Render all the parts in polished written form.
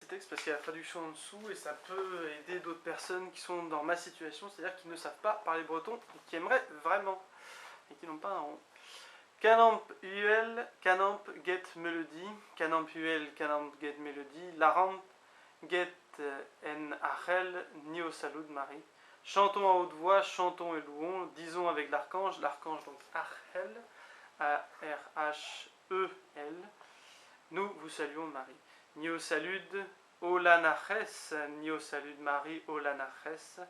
texte parce qu'il y a la traduction en dessous et ça peut aider d'autres personnes qui sont dans ma situation, c'est-à-dire qui ne savent pas parler breton et qui aimeraient vraiment et qui n'ont pas un rond. Canamp UL, Canamp Get Melody, Canamp UL, Canamp Get Melody, Laramp Get En Achel, Nio Salud Marie. Chantons à haute voix, chantons et louons, disons avec l'archange donc Achel, A-R-H-E-L. Nous vous saluons Marie. Nio Salud, Olanaches, Nio Salud Marie, Olanaches.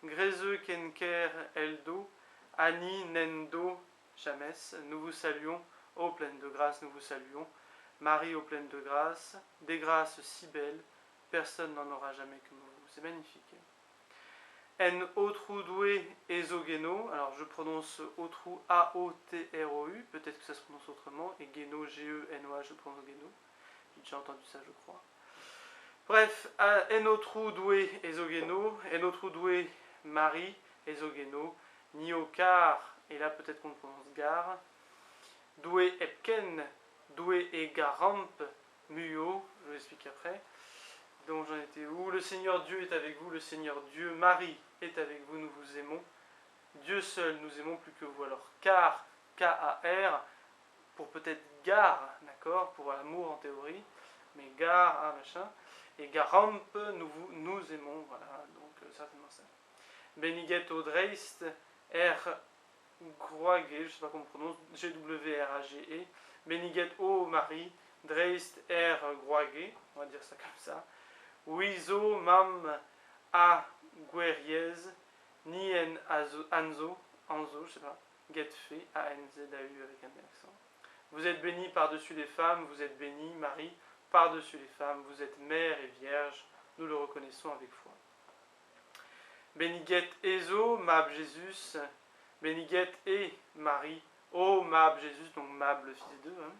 Grezeux Kenker Eldo, Ani Nendo James, nous vous saluons, ô pleine de grâce, nous vous saluons. Marie, ô pleine de grâce, des grâces si belles, personne n'en aura jamais que vous. C'est magnifique. En Otrudoué Ezogeno, alors je prononce Otru A-O-T-R-O-U, peut-être que ça se prononce autrement, et Geno, G-E-N-O-A, je prononce Geno. J'ai déjà entendu ça, je crois. Bref, En Otrudoué Ezogeno, En Otrudoué Marie, Ezogeno, Niokar, et là peut-être qu'on prononce Gare, Doué Epken, Doué et Garamp, Muyo, je vous explique après. Donc j'en étais où? Le Seigneur Dieu est avec vous, le Seigneur Dieu, Marie est avec vous, nous vous aimons. Dieu seul, nous aimons plus que vous. Alors car, K-A-R, pour peut-être gare, d'accord, pour l'amour en théorie, mais gare, ah machin, et Garamp, nous aimons, voilà, donc certainement ça. Beniget Audreist, R. Groage, je ne sais pas comment on prononce, G-W-R-A-G-E. Beniget O Marie, Dreist R. Groage, on va dire ça comme ça. Wizo Mam A. Gueriez, Nien Anzo, je sais pas, Getfe, A-N-Z-A-U avec un accent. Vous êtes bénie par-dessus les femmes, vous êtes bénie, Marie, par-dessus les femmes, vous êtes mère et vierge, nous le reconnaissons avec foi. Beniget Ezo, Mab Jésus, Beniget et Marie, O Mab Jésus, donc Mab le fils d'eux, hein,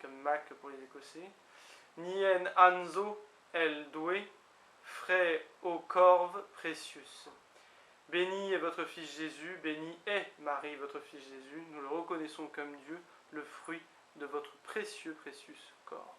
comme Mac pour les Écossais. Nien Anzo, El Doué, Fray au Corve Précius. Béni est votre fils Jésus, béni est Marie, votre fils Jésus, nous le reconnaissons comme Dieu, le fruit de votre précieux corps.